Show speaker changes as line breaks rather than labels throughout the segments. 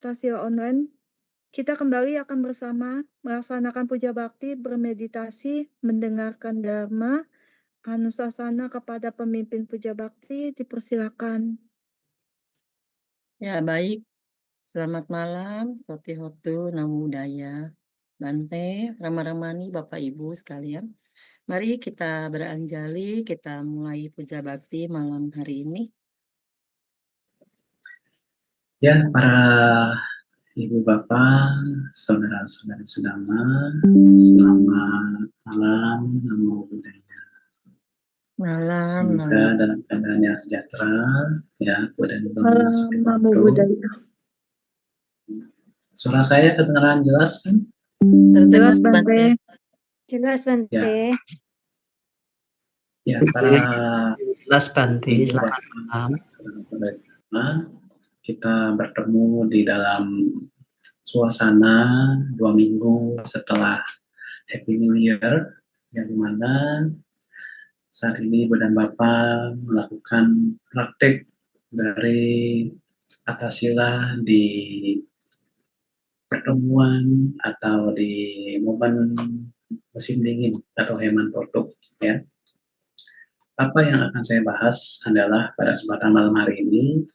Tasya online, kita kembali akan bersama melaksanakan puja bakti, bermeditasi, mendengarkan dharma, anusasana kepada pemimpin puja bakti, dipersilakan.
Ya, baik. Selamat malam, Soti Hotu, Namo Buddhaya, Bante, Rama-Ramani, Bapak Ibu sekalian. Mari kita beranjali, kita mulai puja bakti malam hari ini.
Ya, para ibu bapak, saudara-saudari sedama, selamat malam, Namo Buddhaya.
Malam,
Semoga dalam keadaan yang sejahtera, ya, dan
Malam, Namo Buddhaya.
Suara saya kedengaran jelas kan?
Jelas, Bante.
Jelas, Bante.
Ya, para
jelas, Bante.
ibu
Selamat
bapak,
malam.
saudara-saudari sedama, kita bertemu di dalam suasana 2 minggu setelah Happy New Year, yang dimana saat ini Ibu dan Bapak melakukan praktek dari Atasila di pertemuan atau di momen musim dingin atau hemat produk, ya. Apa yang akan saya bahas adalah pada kesempatan malam hari ini,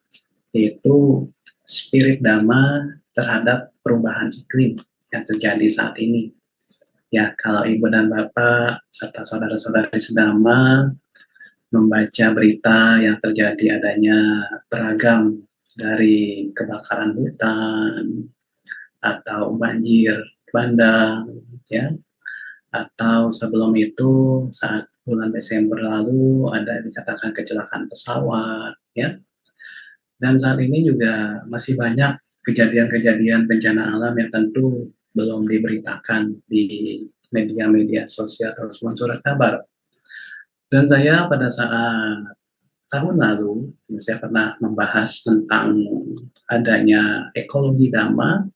yaitu spirit Dhamma terhadap perubahan iklim yang terjadi saat ini. Ya, kalau Ibu dan Bapak serta saudara-saudari sedama membaca berita yang terjadi adanya beragam dari kebakaran hutan atau banjir bandang, ya, atau sebelum itu saat bulan Desember lalu ada dikatakan kecelakaan pesawat, ya, dan saat ini juga masih banyak kejadian-kejadian bencana alam yang tentu belum diberitakan di media-media sosial atau surat kabar. Dan saya pada saat tahun lalu, saya pernah membahas tentang adanya ekologi Dhamma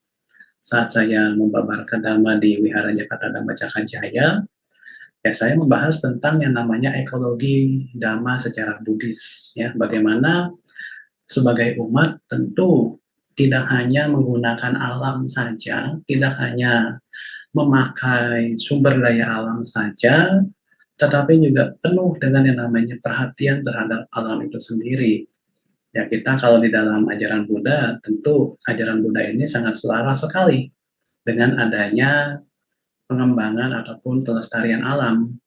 saat saya membabarkan Dhamma di Wihara Jakarta Dhamma Cakra Jaya. Ya, saya membahas tentang yang namanya ekologi Dhamma secara Buddhis. Ya, bagaimana sebagai umat tentu tidak hanya menggunakan alam saja, tidak hanya memakai sumber daya alam saja, tetapi juga penuh dengan yang namanya perhatian terhadap alam itu sendiri. Ya, kita kalau di dalam ajaran Buddha, tentu ajaran Buddha ini sangat selaras sekali dengan adanya pengembangan ataupun pelestarian alam.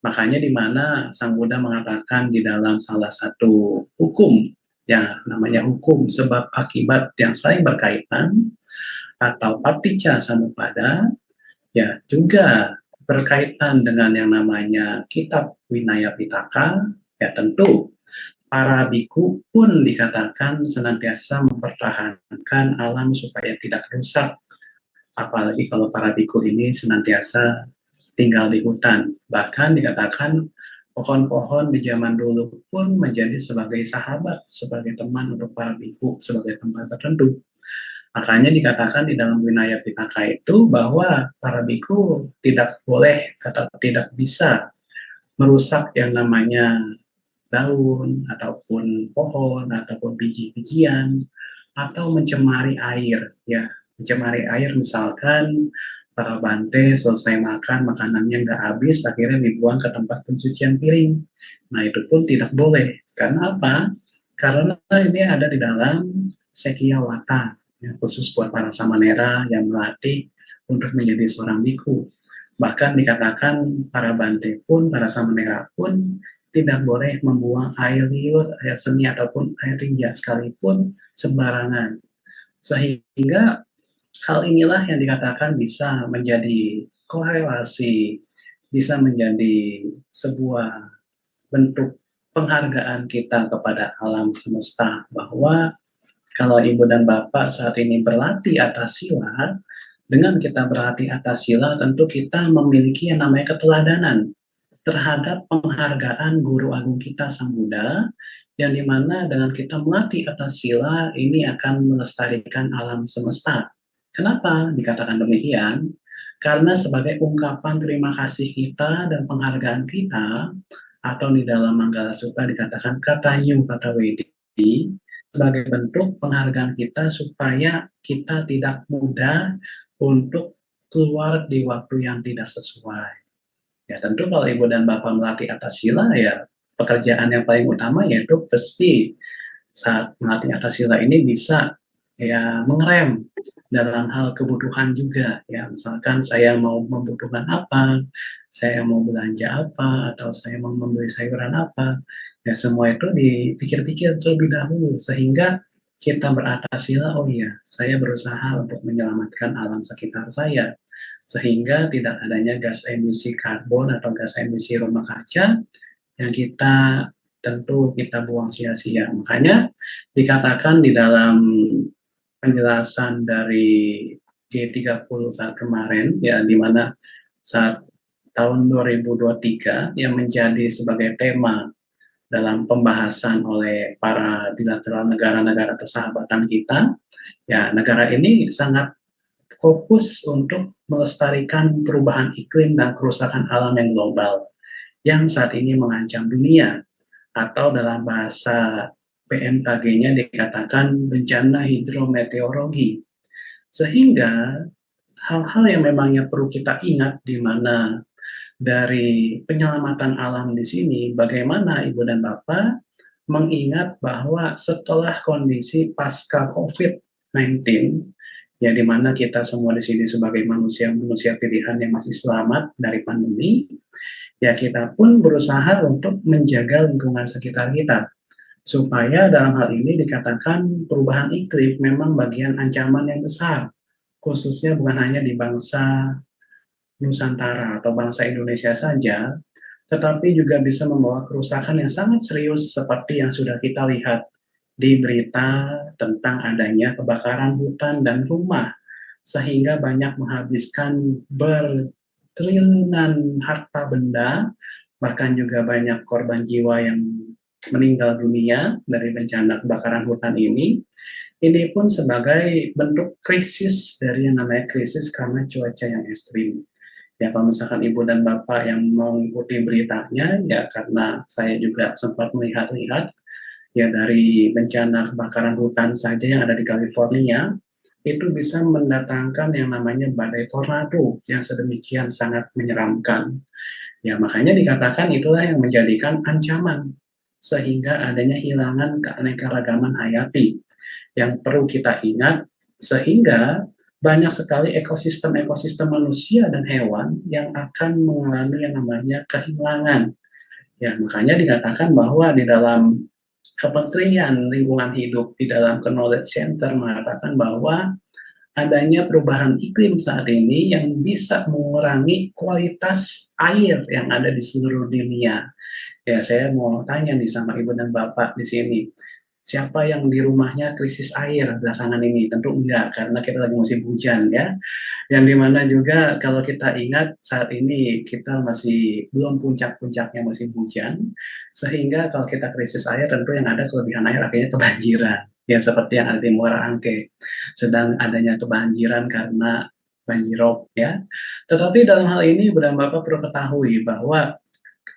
Makanya di mana Sang Buddha mengatakan di dalam salah satu hukum, ya namanya hukum sebab akibat yang saling berkaitan, atau paticca samuppada, ya juga berkaitan dengan yang namanya kitab Winaya Pitaka, ya tentu para biku pun dikatakan senantiasa mempertahankan alam supaya tidak rusak. Apalagi kalau para biku ini senantiasa tinggal di hutan. Bahkan dikatakan pohon-pohon di zaman dulu pun menjadi sebagai sahabat, sebagai teman untuk para biku, sebagai tempat tertentu. Makanya dikatakan di dalam Winaya Pitaka itu bahwa para biku tidak boleh atau tidak bisa merusak yang namanya daun ataupun pohon ataupun biji-bijian atau mencemari air, ya, mencemari air misalkan para bante selesai makan makanannya nggak habis akhirnya dibuang ke tempat pencucian piring. Nah itu pun tidak boleh. Karena apa? Karena ini ada di dalam Sekya Wata, ya, khusus buat para samanera yang melatih untuk menjadi seorang biku. Bahkan dikatakan para bante pun, para samanera pun tidak boleh membuang air liur, air seni ataupun air tinja sekalipun sembarangan. Sehingga hal inilah yang dikatakan bisa menjadi korelasi, bisa menjadi sebuah bentuk penghargaan kita kepada alam semesta, bahwa kalau ibu dan bapak saat ini berlatih atas sila, dengan kita berlatih atas sila tentu kita memiliki yang namanya keteladanan terhadap penghargaan guru agung kita Sang Buddha, yang dimana dengan kita melatih atas sila ini akan melestarikan alam semesta. Kenapa dikatakan demikian? Karena sebagai ungkapan terima kasih kita dan penghargaan kita, atau di dalam Manggala Sutta dikatakan katanyu kata wedi, sebagai bentuk penghargaan kita supaya kita tidak mudah untuk keluar di waktu yang tidak sesuai. Ya tentu kalau Ibu dan Bapak melatih atas sila, ya pekerjaan yang paling utama yaitu pasti saat melatih atas sila ini bisa ya mengerem dalam hal kebutuhan juga. Ya misalkan saya mau membutuhkan apa, saya mau belanja apa, atau saya mau membeli sayuran apa, ya semua itu dipikir-pikir terlebih dahulu sehingga kita beratas sila, oh iya, saya berusaha untuk menyelamatkan alam sekitar saya sehingga tidak adanya gas emisi karbon atau gas emisi rumah kaca yang kita tentu kita buang sia-sia. Makanya dikatakan di dalam penjelasan dari G30 saat kemarin, ya di mana saat tahun 2023 yang menjadi sebagai tema dalam pembahasan oleh para bilateral negara-negara persahabatan kita, ya negara ini sangat fokus untuk melestarikan perubahan iklim dan kerusakan alam yang global yang saat ini mengancam dunia, atau dalam bahasa BMKG-nya dikatakan bencana hidrometeorologi. Sehingga hal-hal yang memangnya perlu kita ingat di mana dari penyelamatan alam di sini, bagaimana Ibu dan Bapak mengingat bahwa setelah kondisi pasca COVID-19, ya di mana kita semua di sini sebagai manusia pilihan yang masih selamat dari pandemi, ya kita pun berusaha untuk menjaga lingkungan sekitar kita. Supaya dalam hal ini dikatakan perubahan iklim memang bagian ancaman yang besar, khususnya bukan hanya di bangsa Nusantara atau bangsa Indonesia saja, tetapi juga bisa membawa kerusakan yang sangat serius seperti yang sudah kita lihat di berita tentang adanya kebakaran hutan dan rumah, sehingga banyak menghabiskan bertriliunan harta benda, bahkan juga banyak korban jiwa yang meninggal dunia dari bencana kebakaran hutan ini. Ini pun sebagai bentuk krisis dari yang namanya krisis karena cuaca yang ekstrim. Ya kalau misalkan Ibu dan Bapak yang mengikuti beritanya, ya karena saya juga sempat melihat-lihat, ya dari bencana kebakaran hutan saja yang ada di California, itu bisa mendatangkan yang namanya badai tornado yang sedemikian sangat menyeramkan. Ya makanya dikatakan itulah yang menjadikan ancaman, sehingga adanya hilangan keanekaragaman hayati yang perlu kita ingat, sehingga banyak sekali ekosistem-ekosistem manusia dan hewan yang akan mengalami yang namanya kehilangan. Ya, makanya dikatakan bahwa di dalam Kementerian Lingkungan Hidup, di dalam Knowledge Center mengatakan bahwa adanya perubahan iklim saat ini yang bisa mengurangi kualitas air yang ada di seluruh dunia. Ya, saya mau tanya nih sama Ibu dan Bapak di sini. Siapa yang di rumahnya krisis air belakangan ini? Tentu enggak, karena kita lagi musim hujan ya. Yang dimana juga kalau kita ingat saat ini kita masih belum puncak-puncaknya musim hujan, sehingga kalau kita krisis air tentu yang ada kelebihan air akhirnya kebanjiran. Ya seperti yang ada di Muara Angke, sedang adanya kebanjiran karena banjirop ya. Tetapi dalam hal ini Ibu dan Bapak perlu ketahui bahwa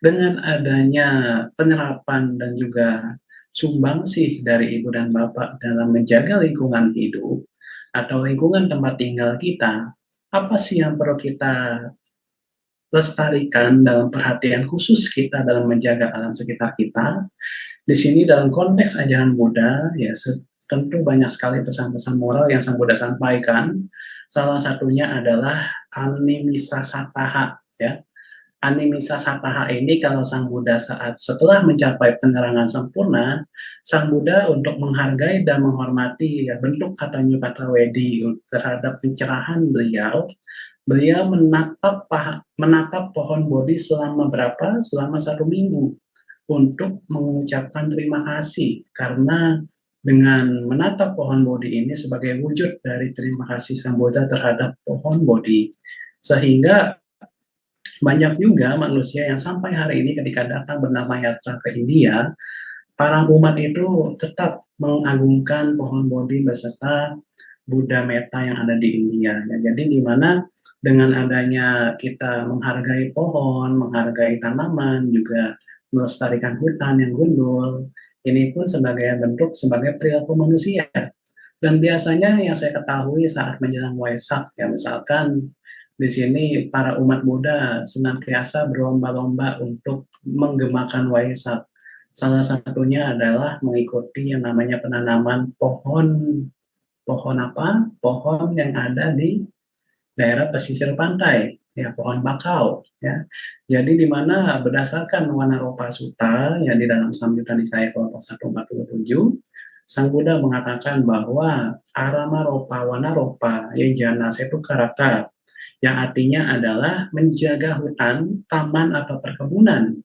dengan adanya penerapan dan juga sumbangsih dari Ibu dan Bapak dalam menjaga lingkungan hidup atau lingkungan tempat tinggal kita, apa sih yang perlu kita lestarikan dalam perhatian khusus kita dalam menjaga alam sekitar kita? Di sini dalam konteks ajaran Buddha, ya tentu banyak sekali pesan-pesan moral yang Sang Buddha sampaikan. Salah satunya adalah animisa sataha, ya. Animisa sataha ini kalau Sang Buddha setelah mencapai penerangan sempurna, Sang Buddha untuk menghargai dan menghormati ya, bentuk kata Nyukata Wedi terhadap pencerahan beliau, beliau menatap pohon Bodhi selama berapa? Selama 1 minggu untuk mengucapkan terima kasih karena dengan menatap pohon Bodhi ini sebagai wujud dari terima kasih Sang Buddha terhadap pohon Bodhi, sehingga banyak juga manusia yang sampai hari ini ketika datang bernama yatra ke India, para umat itu tetap mengagungkan pohon Bodhi beserta Buddha Metta yang ada di India. Ya, jadi di mana dengan adanya kita menghargai pohon, menghargai tanaman, juga melestarikan hutan yang gundul, Ini pun sebagai bentuk sebagai perilaku manusia. Dan biasanya yang saya ketahui saat menjelang Waisak, ya misalkan di sini para umat Buddha senantiasa berlomba-lomba untuk menggemakan Waisak. Salah satunya adalah mengikuti yang namanya penanaman pohon apa? Pohon yang ada di daerah pesisir pantai, ya pohon bakau, ya. Jadi di mana berdasarkan Wanaropa Sutta yang di dalam Samyutta Nikaya kelompok 147, Sang Buddha mengatakan bahwa arama ropa wanaropa yejana setu karaka, yang artinya adalah menjaga hutan, taman atau perkebunan.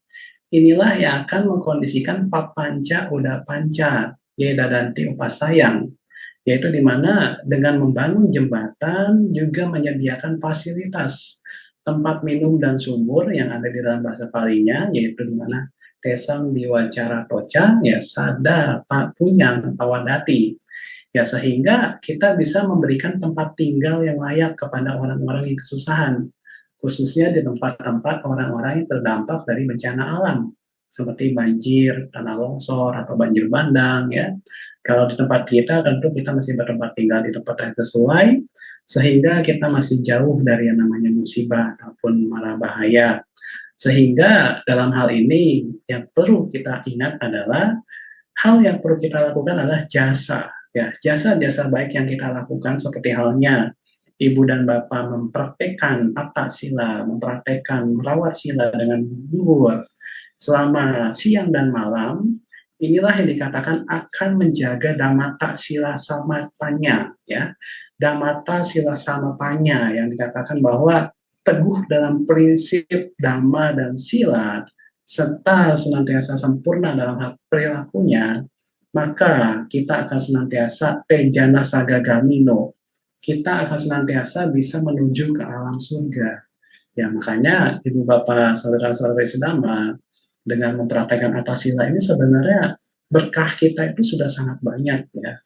Inilah yang akan mengkondisikan papanca uda panca, yedadanti upasayang, yaitu di mana dengan membangun jembatan juga menyediakan fasilitas tempat minum dan sumur yang ada di dalam bahasa Palinya, yaitu di mana Tesang Diwacara Toca, ya Sada Pak Punyang Pawadati, ya sehingga kita bisa memberikan tempat tinggal yang layak kepada orang-orang yang kesusahan, khususnya di tempat-tempat orang-orang yang terdampak dari bencana alam seperti banjir, tanah longsor atau banjir bandang, ya. Kalau di tempat kita tentu kita masih bertempat tinggal di tempat yang sesuai sehingga kita masih jauh dari yang namanya musibah ataupun mara bahaya. Sehingga dalam hal ini yang perlu kita ingat adalah hal yang perlu kita lakukan adalah jasa, ya jasa-jasa baik yang kita lakukan seperti halnya ibu dan bapak mempraktekkan atta sila, mempraktekkan merawat sila dengan luhur selama siang dan malam. Inilah yang dikatakan akan menjaga damata sila samapanya, ya damata sila samapanya yang dikatakan bahwa teguh dalam prinsip dhamma dan sila serta senantiasa sempurna dalam hal perilakunya, maka kita akan senantiasa tejana sagagamino, kita akan senantiasa bisa menuju ke alam surga. Ya makanya ibu bapak saudara-saudari sedama dengan mempraktekkan atasila ini sebenarnya berkah kita itu sudah sangat banyak, ya.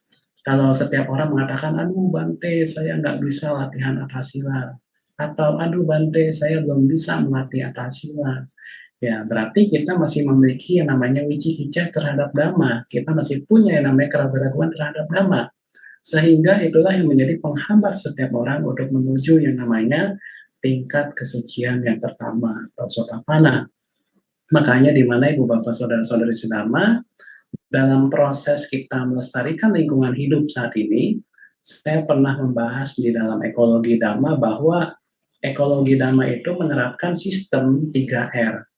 Kalau setiap orang mengatakan, aduh Bante saya nggak bisa latihan atasila, atau aduh Bante saya belum bisa melatih atasila, ya berarti kita masih memiliki yang namanya wicikica terhadap dhamma, kita masih punya yang namanya keraguan terhadap dhamma, sehingga itulah yang menjadi penghambat setiap orang untuk menuju yang namanya tingkat kesucian yang pertama atau sotapanna. Makanya di mana ibu bapak saudara-saudari sedama dalam proses kita melestarikan lingkungan hidup saat ini, saya pernah membahas di dalam ekologi dhamma bahwa ekologi dhamma itu menerapkan sistem 3R.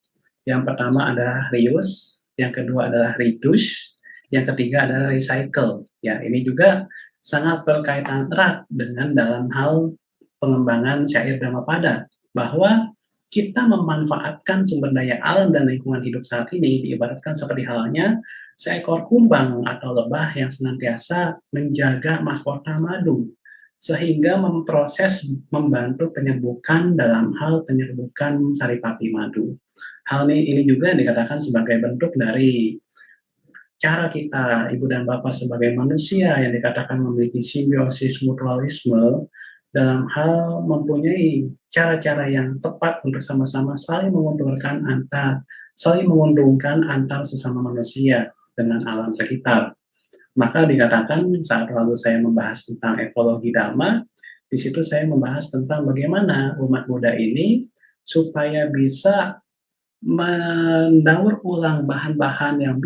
Yang pertama adalah reuse, yang kedua adalah reduce, yang ketiga adalah recycle. Ya, ini juga sangat berkaitan erat dengan dalam hal pengembangan syair Dhammapada, bahwa kita memanfaatkan sumber daya alam dan lingkungan hidup saat ini diibaratkan seperti halnya seekor kumbang atau lebah yang senantiasa menjaga mahkota madu, sehingga memproses membantu penyerbukan dalam hal penyerbukan saripati madu. Hal ini juga dikatakan sebagai bentuk dari cara kita, ibu dan bapak sebagai manusia yang dikatakan memiliki simbiosis mutualisme dalam hal mempunyai cara-cara yang tepat untuk sama-sama saling menguntungkan antar sesama manusia dengan alam sekitar. Maka dikatakan saat lalu saya membahas tentang ekologi dhamma, di situ saya membahas tentang bagaimana umat Buddha ini supaya bisa mendaur ulang bahan-bahan yang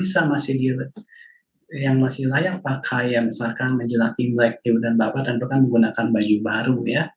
masih layak pakai, ya misalkan menjelang Imlek ibu dan bapak tentu kan menggunakan baju baru, ya.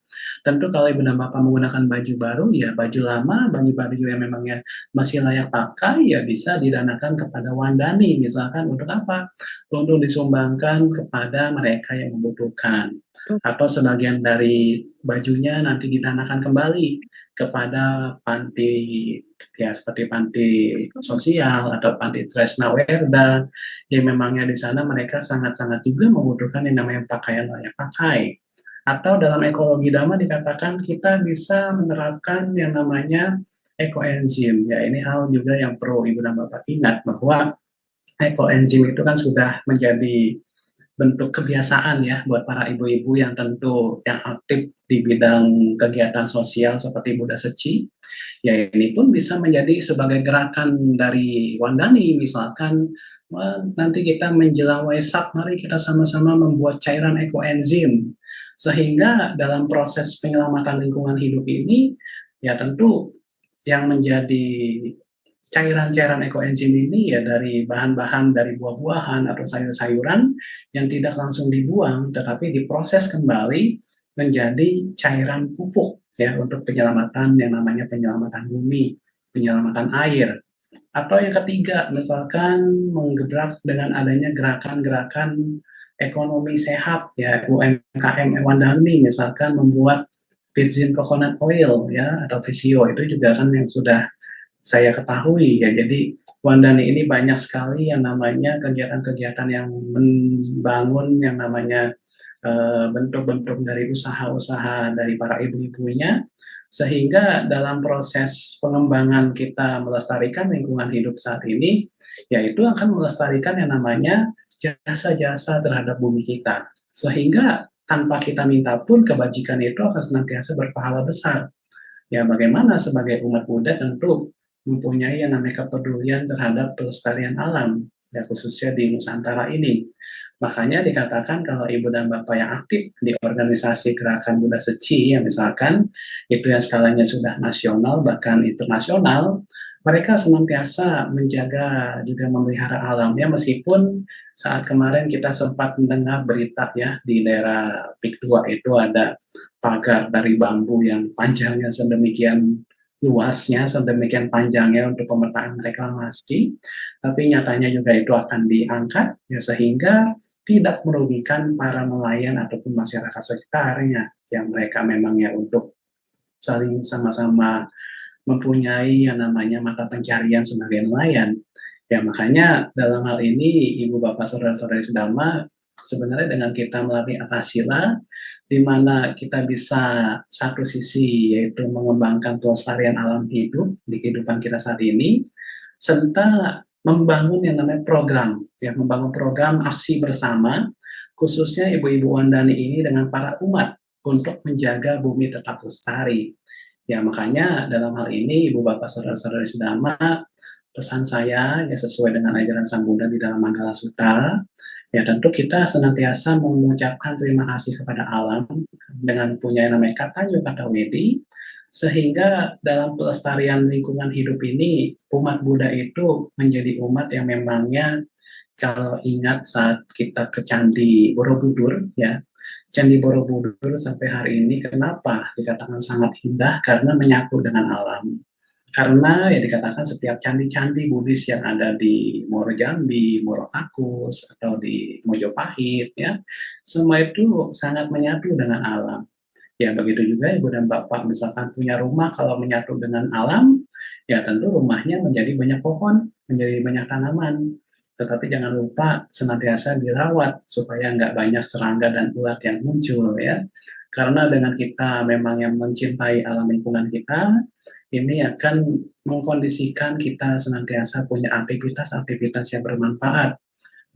Tentu kalau ibu dan bapak menggunakan baju baru, ya baju lama, baju yang memangnya masih layak pakai, ya bisa didanakan kepada wandani, misalkan untuk apa? Untuk disumbangkan kepada mereka yang membutuhkan, atau sebagian dari bajunya nanti didanakan kembali kepada panti, ya seperti panti sosial atau panti Tresna Werda, yang memangnya di sana mereka sangat-sangat juga membutuhkan yang namanya pakaian layak pakai. Atau dalam ekologi dhamma dikatakan kita bisa menerapkan yang namanya ekoenzim. Ya ini hal juga yang perlu ibu dan bapak ingat bahwa ekoenzim itu kan sudah menjadi bentuk kebiasaan ya buat para ibu-ibu yang tentu yang aktif di bidang kegiatan sosial seperti Buddha Seci. Ya ini pun bisa menjadi sebagai gerakan dari wandani, misalkan nanti kita menjelang Waisak, mari kita sama-sama membuat cairan ekoenzim. Sehingga dalam proses penyelamatan lingkungan hidup ini, ya tentu yang menjadi cairan-cairan ekoenzim ini ya dari bahan-bahan dari buah-buahan atau sayur-sayuran yang tidak langsung dibuang, tetapi diproses kembali menjadi cairan pupuk ya untuk penyelamatan yang namanya penyelamatan bumi, penyelamatan air. Atau yang ketiga, misalkan menggebrak dengan adanya gerakan-gerakan ekonomi sehat ya UMKM Wandani misalkan membuat virgin coconut oil ya atau VCO itu juga kan yang sudah saya ketahui ya. Jadi Wandani ini banyak sekali yang namanya kegiatan-kegiatan yang membangun yang namanya bentuk-bentuk dari usaha-usaha dari para ibu-ibunya, sehingga dalam proses pengembangan kita melestarikan lingkungan hidup saat ini, yaitu akan melestarikan yang namanya jasa-jasa terhadap bumi kita. Sehingga tanpa kita minta pun kebajikan itu akan senantiasa berpahala besar. Ya, bagaimana sebagai umat Buddha tentu mempunyai yang namanya kepedulian terhadap pelestarian alam, ya khususnya di Nusantara ini. Makanya dikatakan kalau ibu dan bapak yang aktif di organisasi gerakan Buddha Seci, ya misalkan itu yang skalanya sudah nasional bahkan internasional, mereka senantiasa menjaga juga memelihara alamnya meskipun saat kemarin kita sempat mendengar berita ya di daerah Pik 2 itu ada pagar dari bambu yang panjangnya sedemikian luasnya, sedemikian panjangnya untuk pemetaan reklamasi, tapi nyatanya juga itu akan diangkat ya sehingga tidak merugikan para nelayan ataupun masyarakat sekitarnya yang mereka memang ya untuk saling sama-sama mempunyai yang namanya mata pencarian sebagai nelayan. Ya makanya dalam hal ini ibu bapak saudara-saudari sedama sebenarnya dengan kita melalui Akasila di mana kita bisa satu sisi yaitu mengembangkan pelestarian alam hidup di kehidupan kita saat ini serta membangun yang namanya program, ya membangun program aksi bersama, khususnya ibu-ibu Wandani ini dengan para umat untuk menjaga bumi tetap lestari. Ya makanya dalam hal ini ibu bapak saudara-saudari sedama, pesan saya ya sesuai dengan ajaran Sang Buddha di dalam Manggala Sutta, ya tentu kita senantiasa mengucapkan terima kasih kepada alam dengan punya yang namanya Katanyo Kata Wedi, sehingga dalam pelestarian lingkungan hidup ini umat Buddha itu menjadi umat yang memangnya kalau ingat saat kita ke Candi Borobudur ya, Candi Borobudur sampai hari ini kenapa dikatakan sangat indah karena menyatu dengan alam. Karena ya dikatakan setiap candi-candi Buddhis yang ada di Muaro Jambi, Muaro Takus, atau di Mojopahit ya, semua itu sangat menyatu dengan alam. Ya begitu juga ibu dan bapak misalkan punya rumah kalau menyatu dengan alam, ya tentu rumahnya menjadi banyak pohon, menjadi banyak tanaman. Tetapi jangan lupa senantiasa dirawat supaya nggak banyak serangga dan ulat yang muncul ya. Karena dengan kita memang yang mencintai alam lingkungan kita, ini akan mengkondisikan kita senantiasa punya aktivitas-aktivitas yang bermanfaat,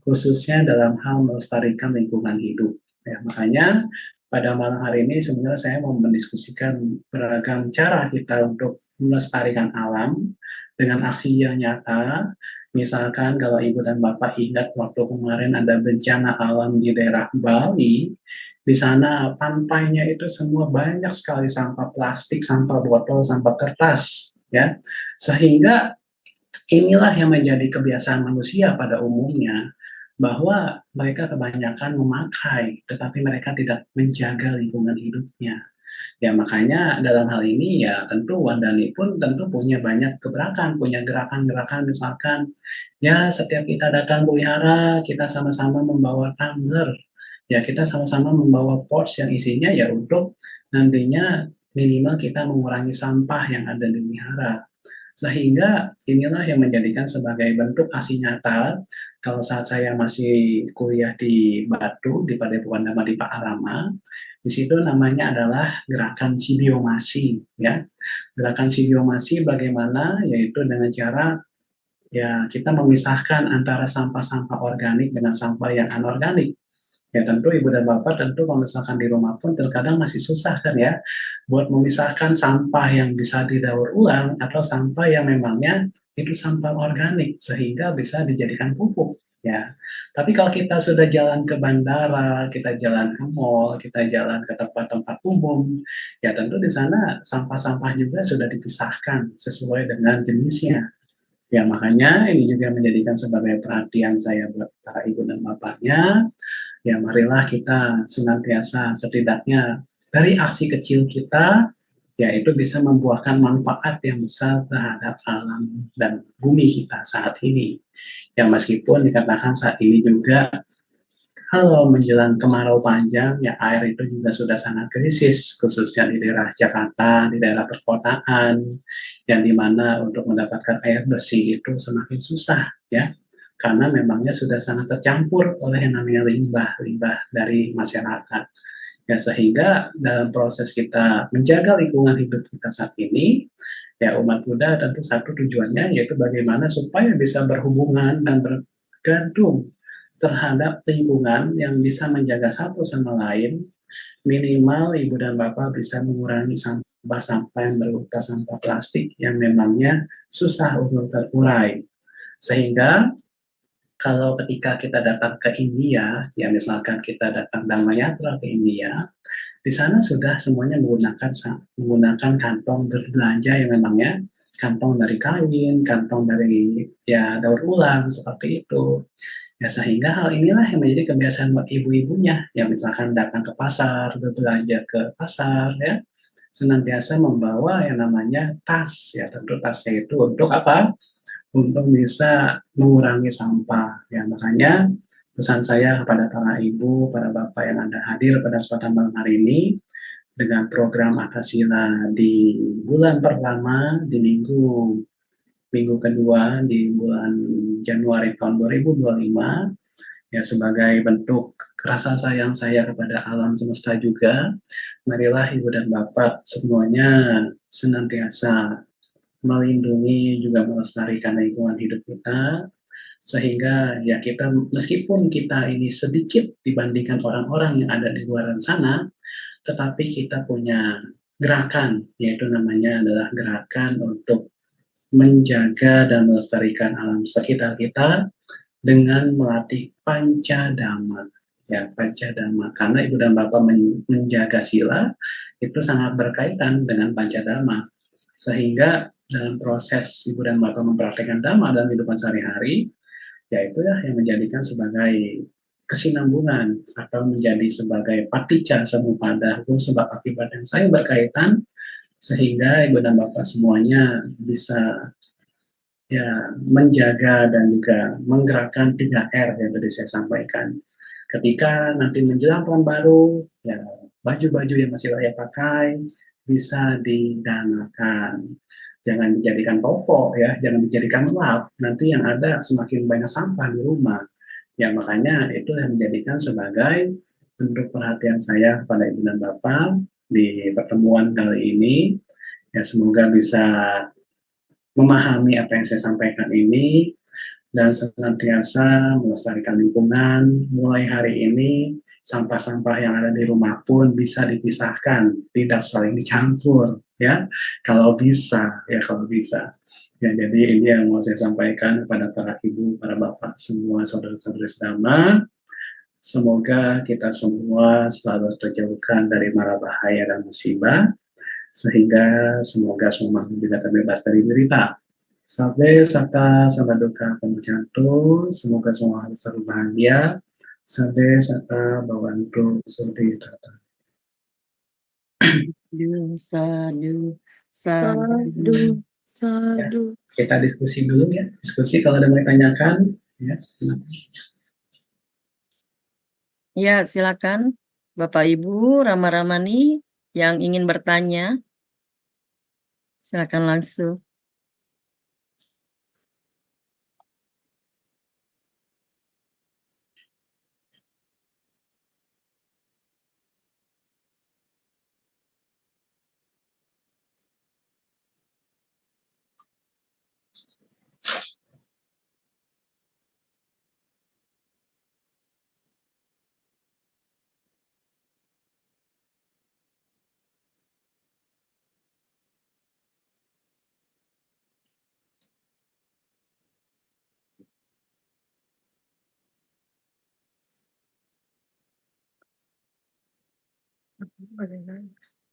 khususnya dalam hal melestarikan lingkungan hidup. Ya, makanya pada malam hari ini sebenarnya saya mau mendiskusikan beragam cara kita untuk melestarikan alam dengan aksi yang nyata. Misalkan kalau ibu dan bapak ingat waktu kemarin ada bencana alam di daerah Bali, di sana pantainya itu semua banyak sekali sampah plastik, sampah botol, sampah kertas, ya. Sehingga inilah yang menjadi kebiasaan manusia pada umumnya, bahwa mereka kebanyakan memakai, tetapi mereka tidak menjaga lingkungan hidupnya. Ya makanya dalam hal ini ya tentu Wandani pun tentu punya banyak gebrakan, punya gerakan-gerakan misalkan ya setiap kita datang wihara kita sama-sama membawa tumbler, ya kita sama-sama membawa pouch yang isinya ya untuk nantinya minimal kita mengurangi sampah yang ada di wihara. Sehingga inilah yang menjadikan sebagai bentuk aksi nyata kalau saat saya masih kuliah di Batu di Padepokan Dhamma di Pak Arama, di situ namanya adalah gerakan sibiomasi ya. Gerakan sibiomasi bagaimana yaitu dengan cara ya kita memisahkan antara sampah-sampah organik dengan sampah yang anorganik. Ya tentu ibu dan bapak tentu kalau misalkan di rumah pun terkadang masih susah kan ya buat memisahkan sampah yang bisa didaur ulang atau sampah yang memangnya itu sampah organik sehingga bisa dijadikan pupuk ya. Tapi kalau kita sudah jalan ke bandara, kita jalan ke mall, kita jalan ke tempat-tempat umum, ya tentu di sana sampah-sampah juga sudah dipisahkan sesuai dengan jenisnya. Ya makanya ini juga menjadikan sebagai perhatian saya buat para ibu dan bapaknya. Ya marilah kita senantiasa setidaknya dari aksi kecil kita, ya itu bisa membuahkan manfaat yang besar terhadap alam dan bumi kita saat ini. Ya meskipun dikatakan saat ini juga kalau menjelang kemarau panjang, ya air itu juga sudah sangat krisis, khususnya di daerah Jakarta, di daerah perkotaan, yang dimana untuk mendapatkan air bersih itu semakin susah, ya, karena memangnya sudah sangat tercampur oleh yang namanya limbah-limbah dari masyarakat. Ya, sehingga dalam proses kita menjaga lingkungan hidup kita saat ini, ya umat Buddha tentu satu tujuannya yaitu bagaimana supaya bisa berhubungan dan bergantung terhadap lingkungan yang bisa menjaga satu sama lain, minimal ibu dan bapak bisa mengurangi sampah-sampah yang berupa sampah plastik yang memangnya susah untuk terurai. Sehingga kalau ketika kita datang ke India, ya misalkan kita datang Dhammayatra ke India, di sana sudah semuanya menggunakan kantong berbelanja yang memangnya kantong dari kain, kantong dari ya daur ulang seperti itu. Ya sehingga hal inilah yang menjadi kebiasaan buat ibu-ibunya yang misalkan datang ke pasar, berbelanja ke pasar ya, senantiasa membawa yang namanya tas ya, tentu tasnya itu untuk apa? Untuk bisa mengurangi sampah ya. Makanya pesan saya kepada para ibu, para bapak yang Anda hadir pada kesempatan malam hari ini dengan program Akasila di bulan pertama di minggu kedua di bulan Januari tahun 2025 ya, sebagai bentuk rasa sayang saya kepada alam semesta juga, marilah ibu dan bapak semuanya senantiasa melindungi juga melestarikan lingkungan hidup kita, sehingga ya kita meskipun kita ini sedikit dibandingkan orang-orang yang ada di luar sana, tetapi kita punya gerakan, yaitu namanya adalah gerakan untuk menjaga dan melestarikan alam sekitar kita dengan melatih pancadama. Ya, pancadama. Karena ibu dan bapak menjaga sila itu sangat berkaitan dengan pancadama. Sehingga dalam proses ibu dan bapak mempraktekkan dhamma dalam kehidupan sehari-hari, ya itulah yang menjadikan sebagai kesinambungan atau menjadi sebagai paticca samuppada, hukum sebab akibat yang saling berkaitan, sehingga ibu dan bapak semuanya bisa ya menjaga dan juga menggerakkan 3R yang tadi saya sampaikan. Ketika nanti menjelang tahun baru, ya baju-baju yang masih layak pakai bisa didanakan. Jangan dijadikan popok ya, jangan dijadikan lap. Nanti yang ada semakin banyak sampah di rumah. Ya makanya itu yang menjadikan sebagai bentuk perhatian saya kepada ibu dan bapak di pertemuan kali ini. Ya semoga bisa memahami apa yang saya sampaikan ini dan senantiasa melestarikan lingkungan. Mulai hari ini sampah-sampah yang ada di rumah pun bisa dipisahkan, tidak saling dicampur ya. Kalau bisa, ya kalau bisa. Ya, jadi ini yang mau saya sampaikan kepada para ibu, para bapak, semua saudara-saudari sedama. Semoga kita semua selalu terjauhkan dari mara bahaya dan musibah, sehingga semoga semua makhluk juga terbebas dari derita. Sabe sata sabaduka pemujantu, semoga semua harus selalu bahagia. Sabe sata bawantu surti tata.
Sadu,
Sadu,
sadu.
sadu.
Kita diskusi dulu ya, diskusi kalau ada yang mau ditanyakan. Ya.
Ya, silakan Bapak Ibu Rama-Ramani yang ingin bertanya. Silakan langsung.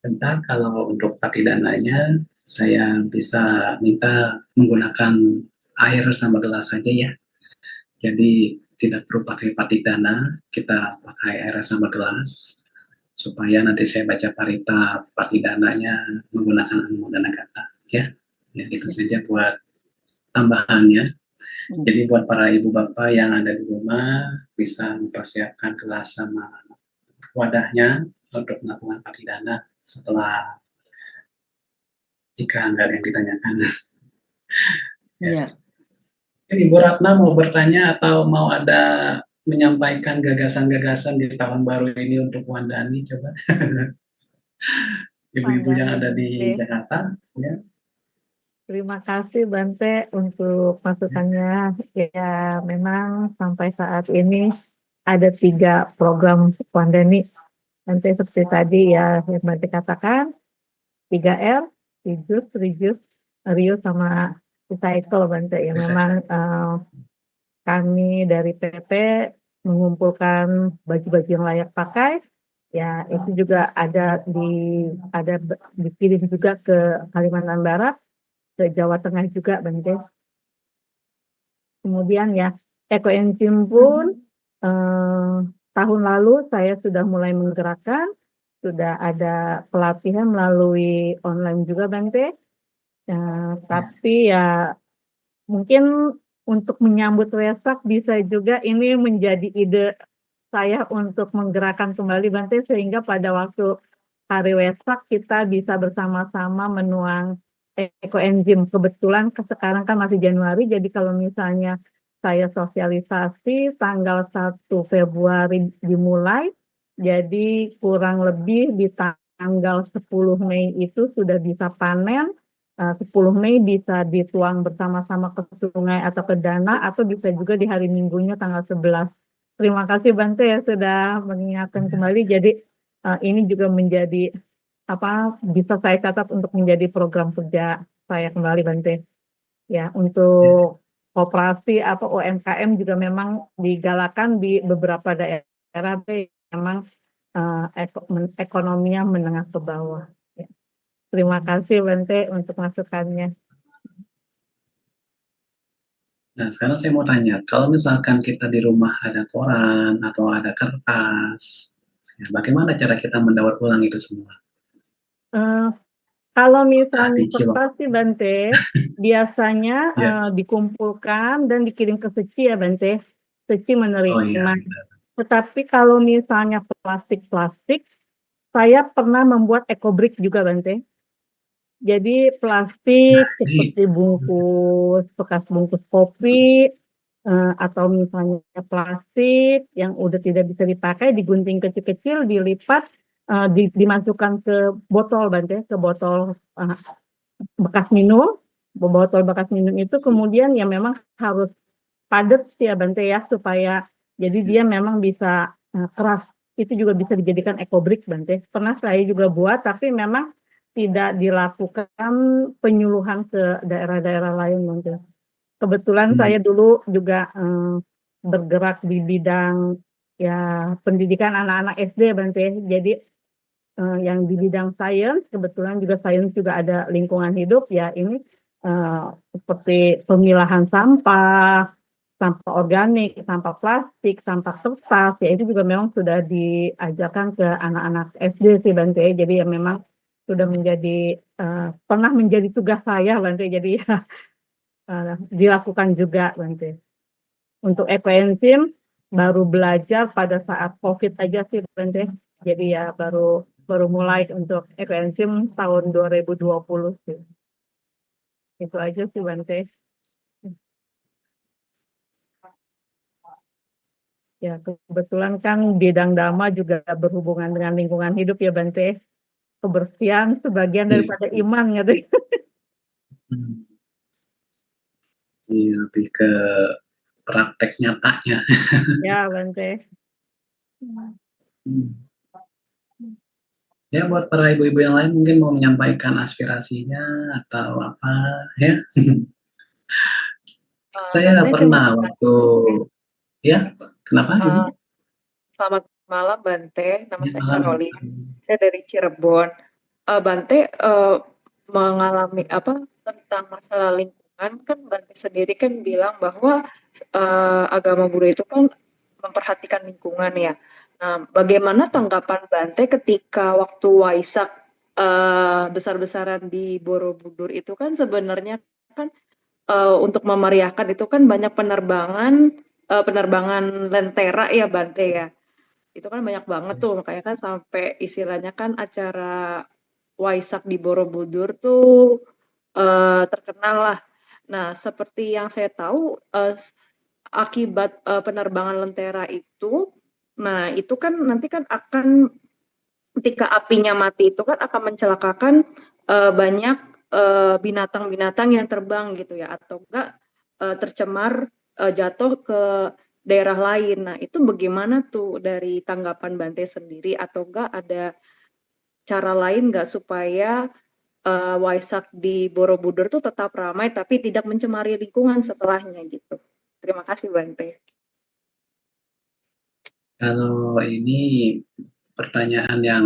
Bentar, kalau untuk patidananya, saya bisa minta menggunakan air sama gelas saja ya. Jadi tidak perlu pakai patidana, kita pakai air sama gelas supaya nanti saya baca parita patidananya menggunakan Anumodana Kata ya. Ya itu saja buat tambahannya. Jadi buat para ibu bapak yang ada di rumah bisa mempersiapkan gelas sama wadahnya untuk melakukan patidana setelah jika nggak ada yang ditanyakan.
Iya.
Ibu Ratna mau bertanya atau mau ada menyampaikan gagasan-gagasan di tahun baru ini untuk Wandani, coba. Ibu-ibu yang ada di
Bante.
Jakarta, ya.
Terima kasih Bante untuk masukannya. Ya, memang sampai saat ini ada 3 program Wandani. Bante seperti tadi ya yang Bante katakan, 3R, reduce, reuse sama recycle Bante. Ya
Bisa.
memang kami dari PP mengumpulkan baju-baju yang layak pakai. Ya, itu juga ada dikirim juga ke Kalimantan Barat, ke Jawa Tengah juga, Bante. Kemudian ya, ekoenzim pun tahun lalu saya sudah mulai menggerakkan, sudah ada pelatihan melalui online juga, Bante. Tapi ya mungkin untuk menyambut Wesak bisa juga ini menjadi ide saya untuk menggerakkan kembali Bante sehingga pada waktu hari Wesak kita bisa bersama-sama menuang ekoenzim. Kebetulan sekarang kan masih Januari, jadi kalau misalnya saya sosialisasi tanggal 1 Februari dimulai, jadi kurang lebih di tanggal 10 Mei itu sudah bisa panen. 10 Mei bisa dituang bersama-sama ke sungai atau ke danau, atau bisa juga di hari Minggunya tanggal 11. Terima kasih Bante ya sudah mengingatkan kembali. Jadi ini juga menjadi bisa saya catat untuk menjadi program kerja saya kembali Bante. Ya, untuk koperasi atau UMKM juga memang digalakan di beberapa daerah memang ekonominya menengah ke bawah. Ya. Terima kasih Bante untuk masukannya.
Nah, sekarang saya mau tanya, kalau misalkan kita di rumah ada koran atau ada kertas, ya, bagaimana cara kita mendaur ulang itu semua?
Kalau misalnya
Dikilap.
kertas sih Bante, biasanya
Ya.
dikumpulkan dan dikirim ke Seci ya Bante. Seci
Oh iya.
menerima. Tetapi kalau misalnya plastik, saya pernah membuat ekobrik juga Bante. Jadi plastik seperti bekas bungkus kopi, atau misalnya plastik yang udah tidak bisa dipakai, digunting kecil-kecil, dilipat, dimasukkan ke botol Bante, ke botol bekas minum. Botol bekas minum itu kemudian ya memang harus padat sih ya Bante ya, supaya jadi dia memang bisa keras. Itu juga bisa dijadikan ekobrik Bante. Pernah saya juga buat, tapi memang tidak dilakukan penyuluhan ke daerah-daerah lain Bante. Kebetulan saya dulu juga bergerak di bidang ya pendidikan anak-anak SD Bante. Jadi yang di bidang sains, kebetulan juga sains juga ada lingkungan hidup ya, ini seperti pemilahan sampah organik, sampah plastik, sampah kertas, ya itu juga memang sudah diajarkan ke anak-anak SD sih Bante. Jadi ya memang sudah menjadi pernah menjadi tugas saya Bante. Jadi ya dilakukan juga Bante. Untuk ekoenzim baru belajar pada saat COVID aja sih Bante. Jadi ya baru mulai untuk ekoenzim tahun 2020 sih. Itu aja sih Bante. Ya, kebetulan kan bidang Dhamma juga berhubungan dengan lingkungan hidup ya Bante. Kebersihan sebagian daripada iman gitu.
Ini lebih ke praktek nyatanya.
Ya Bante.
Ya buat para ibu-ibu yang lain mungkin mau menyampaikan aspirasinya atau apa ya. Saya
Bante, terima
pernah waktu ya kenapa ibu?
Selamat malam Bante, nama
Selamat
saya
malam.
Karolin, saya dari Cirebon. Bante mengalami tentang masalah lingkungan kan Bante sendiri kan bilang bahwa agama Buddha itu kan memperhatikan lingkungan ya. Nah, bagaimana tanggapan Bante ketika waktu Waisak besar-besaran di Borobudur itu kan sebenarnya kan untuk memeriahkan itu kan banyak penerbangan lentera ya Bante ya. Itu kan banyak banget tuh, makanya kan sampai istilahnya kan acara Waisak di Borobudur tuh terkenal lah. Nah, seperti yang saya tahu akibat penerbangan lentera itu, nah itu kan nanti kan akan ketika apinya mati itu kan akan mencelakakan banyak binatang-binatang yang terbang gitu ya, atau enggak tercemar jatuh ke daerah lain. Nah, itu bagaimana tuh dari tanggapan Bante sendiri, atau enggak ada cara lain enggak supaya Waisak di Borobudur tuh tetap ramai tapi tidak mencemari lingkungan setelahnya gitu. Terima kasih Bante.
Kalau ini pertanyaan yang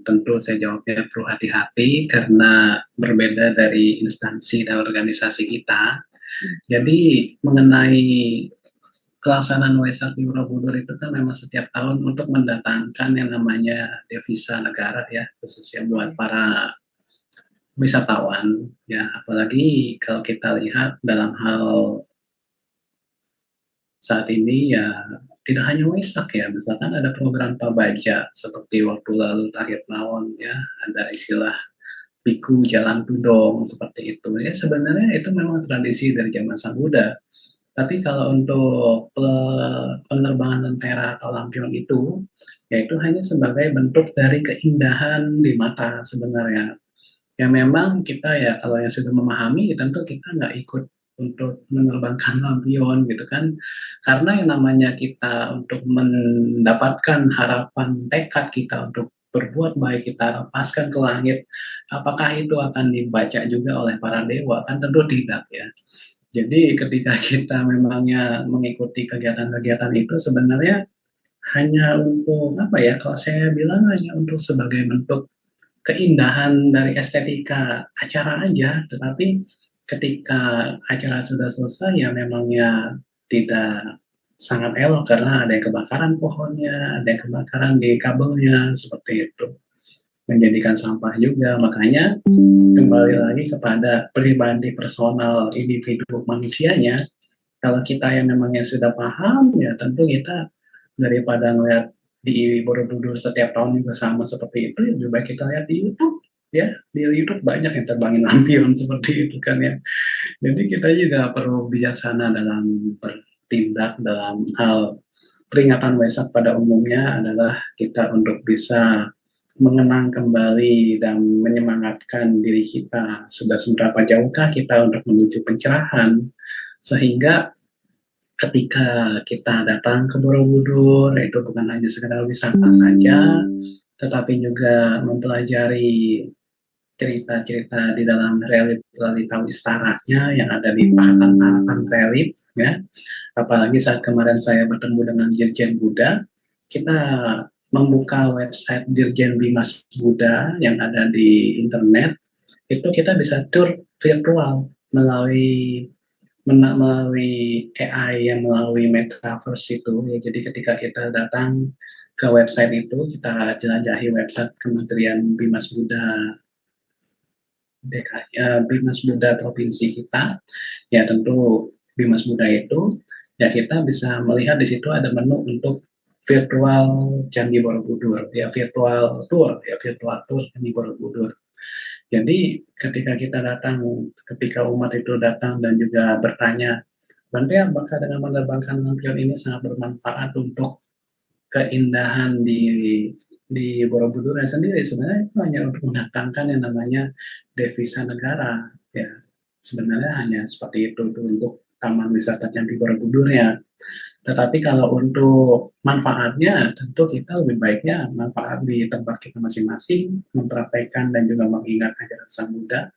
tentu saya jawabnya perlu hati-hati karena berbeda dari instansi dan organisasi kita. Jadi mengenai pelaksanaan Waisak di Borobudur itu kan memang setiap tahun untuk mendatangkan yang namanya devisa negara ya, khususnya buat para wisatawan ya, apalagi kalau kita lihat dalam hal saat ini ya tidak hanya Waisak ya, misalkan ada program Pabaja seperti waktu lalu akhir tahun ya, ada istilah Biku Jalan Tudong seperti itu ya, sebenarnya itu memang tradisi dari zaman Sang Buddha. Tapi kalau untuk penerbangan lentera atau lampion itu, yaitu hanya sebagai bentuk dari keindahan di mata sebenarnya. Ya memang kita ya kalau yang sudah memahami tentu kita nggak ikut untuk menerbangkan lampion gitu kan, karena yang namanya kita untuk mendapatkan harapan tekad kita untuk berbuat baik kita lepaskan ke langit, apakah itu akan dibaca juga oleh para dewa? Kan tentu tidak ya. Jadi ketika kita memangnya mengikuti kegiatan-kegiatan itu sebenarnya hanya untuk apa ya, kalau saya bilang hanya untuk sebagai bentuk keindahan dari estetika acara aja, tetapi ketika acara sudah selesai ya memangnya tidak sangat elok karena ada yang kebakaran pohonnya, ada yang kebakaran di kabelnya, seperti itu. Menjadikan sampah juga, makanya kembali lagi kepada pribadi personal individu manusianya. Kalau kita yang memangnya sudah paham, ya tentu kita daripada ngeliat di Borobudur setiap tahun juga sama seperti itu, ya lebih baik kita lihat di YouTube ya, di YouTube banyak yang terbangin lampion seperti itu kan ya. Jadi kita juga perlu bijaksana dalam bertindak dalam hal peringatan Waisak pada umumnya adalah kita untuk bisa mengenang kembali dan menyemangatkan diri kita sudah seberapa jauhkah kita untuk menuju pencerahan, sehingga ketika kita datang ke Borobudur itu bukan hanya sekedar wisata saja, tetapi juga mempelajari cerita-cerita di dalam realita Wistaranya yang ada di pahatan-pahatan relif ya. Apalagi saat kemarin saya bertemu dengan Dirjen Buddha, kita membuka website Dirjen Bimas Buddha yang ada di internet, itu kita bisa tur virtual melalui AI yang melalui metaverse itu ya. Jadi ketika kita datang ke website itu, kita jelajahi website Kementerian Bimas Buddha DKI, Bimas Buddha provinsi kita, ya tentu Bimas Buddha itu ya kita bisa melihat di situ ada menu untuk virtual Candi Borobudur ya, virtual tour Candi Borobudur. Jadi ketika kita datang, ketika umat itu datang dan juga bertanya, Bante apakah dengan menerbangkan lampion ini sangat bermanfaat untuk keindahan di Borobudurnya sendiri? Sebenarnya itu hanya untuk mendatangkan yang namanya devisa negara ya, sebenarnya hanya seperti itu tuh untuk taman wisata Candi Borobudurnya. Tetapi kalau untuk manfaatnya tentu kita lebih baiknya manfaat di tempat kita masing-masing, mempraktekkan dan juga mengingat ajaran Sang Buddha,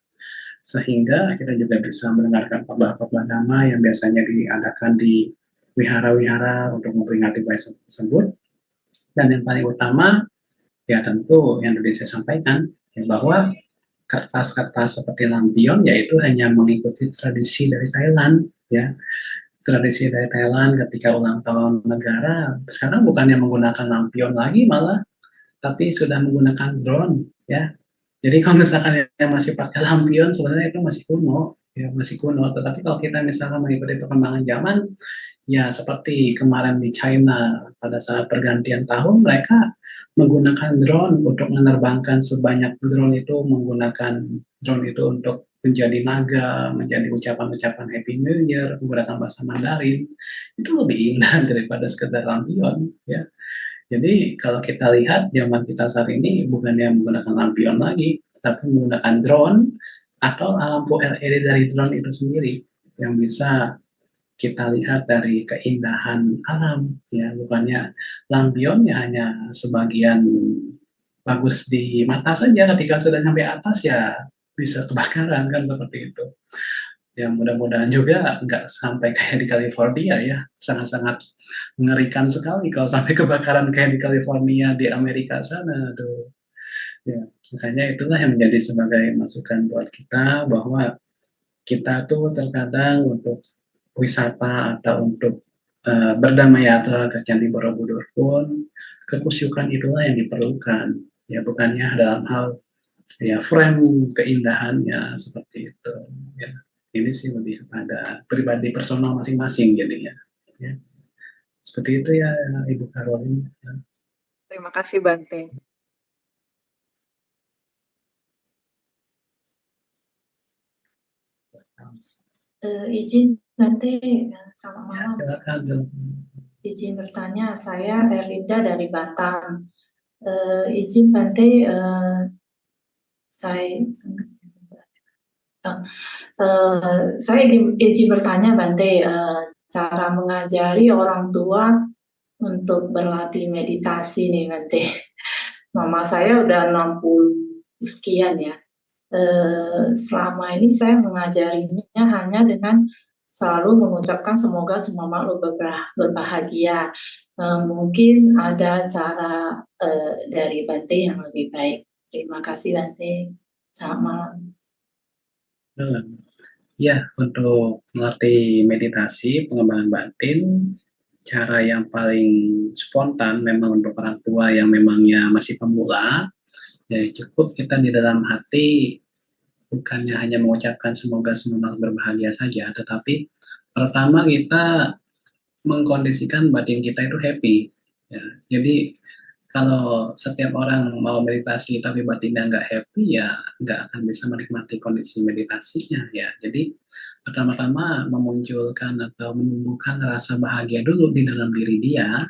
sehingga kita juga bisa mendengarkan khotbah-khotbah dhamma yang biasanya diadakan di wihara-wihara untuk memperingati Waisak tersebut. Dan yang paling utama, ya tentu yang tadi saya sampaikan, ya, bahwa kertas-kertas seperti lampion yaitu hanya mengikuti tradisi dari Thailand, ya. Tradisi dari Thailand ketika ulang tahun negara, sekarang bukannya menggunakan lampion lagi malah, tapi sudah menggunakan drone, ya. Jadi kalau misalkan yang masih pakai lampion sebenarnya itu masih kuno, ya masih kuno. Tetapi kalau kita misalkan mengikuti perkembangan zaman, ya seperti kemarin di China pada saat pergantian tahun mereka menggunakan drone untuk menerbangkan sebanyak drone itu, menggunakan drone itu untuk menjadi naga, menjadi ucapan-ucapan Happy New Year menggunakan bahasa Mandarin, itu lebih indah daripada sekedar lampion, ya. Jadi kalau kita lihat zaman kita saat ini bukannya menggunakan lampion lagi, tapi menggunakan drone atau lampu LED dari drone itu sendiri yang bisa kita lihat dari keindahan alam, ya. Bukannya lampion ya hanya sebagian bagus di mata saja, ketika sudah sampai atas ya bisa kebakaran kan, seperti itu. Ya mudah-mudahan juga nggak sampai kayak di California, ya. Sangat-sangat mengerikan sekali kalau sampai kebakaran kayak di California di Amerika sana. Aduh. Ya, makanya itulah yang menjadi sebagai masukan buat kita bahwa kita tuh terkadang untuk wisata atau untuk berdamaiatra ke Candi Borobudur pun kekusyukan itulah yang diperlukan, ya bukannya dalam hal ya frame keindahannya seperti itu, ya. Ini sih lebih kepada pribadi personal masing-masing jadinya, ya. Seperti itu ya Ibu Karolin.
Terima kasih Bante.
Izin Bante, selamat
Ya,
malam.
silakan.
Izin bertanya, saya Erlinda dari Batam. Izin Bante, saya izin bertanya Bante, cara mengajari orang tua untuk berlatih meditasi nih Bante. Mama saya udah 60 sekian ya. Selama ini saya mengajarinya hanya dengan selalu mengucapkan semoga semua makhluk berbahagia. Mungkin ada cara dari Bante yang lebih baik. Terima kasih Bante. Selamat malam.
Ya, untuk mengerti meditasi, pengembangan batin, cara yang paling spontan memang untuk orang tua yang memangnya masih pemula, ya cukup kita di dalam hati bukannya hanya mengucapkan semoga semua berbahagia saja, tetapi pertama kita mengkondisikan batin kita itu happy, ya. Jadi kalau setiap orang mau meditasi tapi batinnya nggak happy, ya nggak akan bisa menikmati kondisi meditasinya, ya. Jadi pertama-tama memunculkan atau menumbuhkan rasa bahagia dulu di dalam diri dia,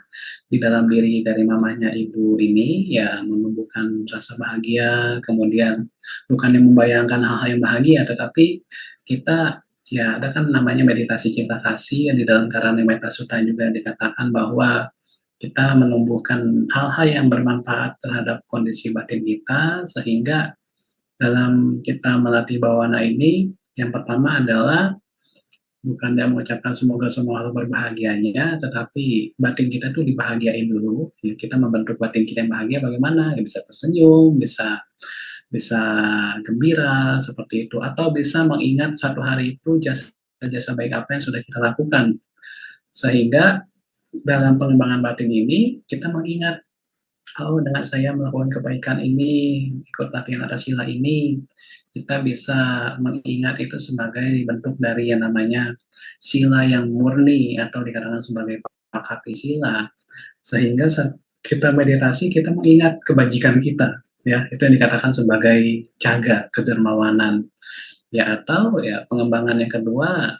di dalam diri dari mamanya ibu ini, ya menumbuhkan rasa bahagia, kemudian bukannya membayangkan hal-hal yang bahagia, tetapi kita ya ada kan namanya meditasi cinta kasih, yang di dalam Karana Metta Sutta juga dikatakan bahwa kita menumbuhkan hal-hal yang bermanfaat terhadap kondisi batin kita, sehingga dalam kita melatih bawana ini, yang pertama adalah bukan dia mengucapkan semoga semua hal berbahagianya, tetapi batin kita tuh dibahagiain dulu. Ya, kita membentuk batin kita yang bahagia bagaimana? Ya, bisa tersenyum, bisa bisa gembira seperti itu, atau bisa mengingat satu hari itu jasa-jasa baik apa yang sudah kita lakukan, sehingga dalam pengembangan batin ini kita mengingat, oh dengan saya melakukan kebaikan ini, ikut latihan atas sila ini, kita bisa mengingat itu sebagai bentuk dari yang namanya sila yang murni atau dikatakan sebagai pakati sila, sehingga saat kita meditasi kita mengingat kebajikan kita, ya itu yang dikatakan sebagai caga kedermawanan, ya. Atau ya pengembangan yang kedua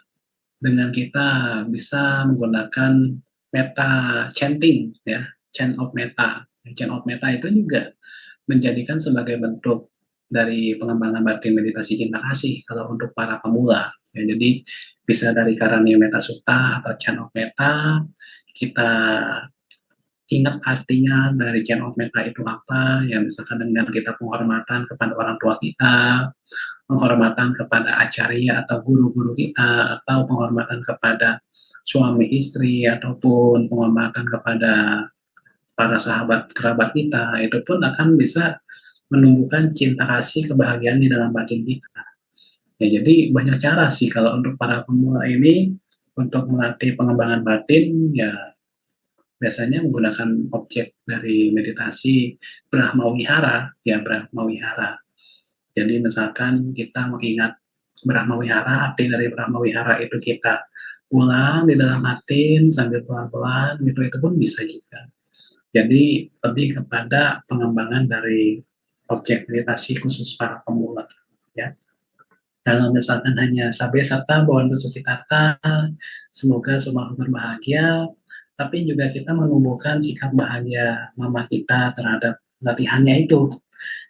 dengan kita bisa menggunakan metta chanting, ya, chant of metta. Chant of metta itu juga menjadikan sebagai bentuk dari pengembangan batin meditasi cinta kasih kalau untuk para pemula, ya. Jadi bisa dari Karana Metta Sutta atau chant of metta, kita ingat artinya dari chant of metta itu apa, ya misalkan dengan kita penghormatan kepada orang tua kita, penghormatan kepada acarya atau guru-guru kita, atau penghormatan kepada suami istri, ataupun penghormatan kepada para sahabat kerabat kita, itu pun akan bisa menumbuhkan cinta kasih kebahagiaan di dalam batin kita. Ya, jadi banyak cara sih kalau untuk para pemula ini untuk melatih pengembangan batin, ya biasanya menggunakan objek dari meditasi Brahma Wihara, ya Brahma Wihara. Jadi misalkan kita mengingat Brahma Wihara, arti dari Brahma Wihara itu kita ulang di dalam hati sambil pelan-pelan, gitu, itu pun bisa juga. Jadi lebih kepada pengembangan dari objek meditasi khusus para pemula, ya. Kalau misalkan hanya sabe sata bawaan sukitata, semoga semua berbahagia, tapi juga kita menumbuhkan sikap bahagia mama kita terhadap latihannya itu.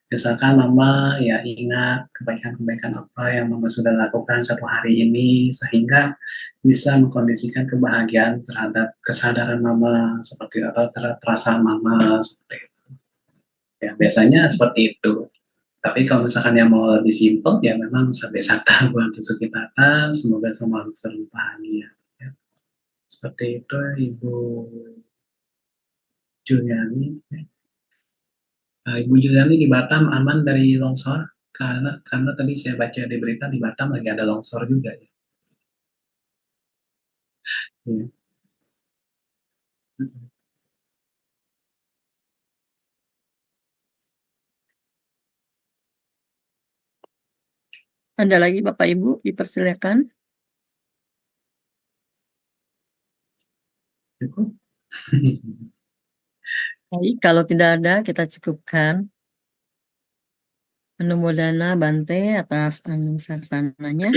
Misalkan mama ya ingat kebaikan-kebaikan apa yang mama sudah lakukan satu hari ini, sehingga bisa mengkondisikan kebahagiaan terhadap kesadaran mama seperti atau perasaan mama seperti itu. Ya, biasanya seperti itu. Tapi kalau misalkan yang mau lebih simpel, ya memang sampai sata buat Sukitata, semoga semua selalu bahagia. Ya. Seperti itu Ibu Juliani. Ibu Juliani di Batam aman dari longsor? Karena tadi saya baca di berita di Batam lagi ada longsor juga. Ya. Ya.
Ada lagi Bapak Ibu, dipersilakan.
Cukup.
Baik, kalau tidak ada kita cukupkan. Anumodana Bante atas anusarsananya.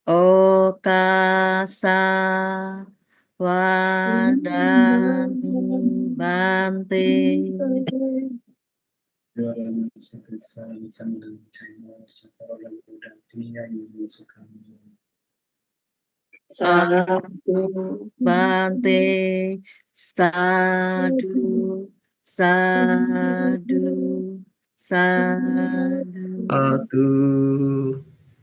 Okasa wadami Bante. Bante sadu sadu sadu.
Aduh.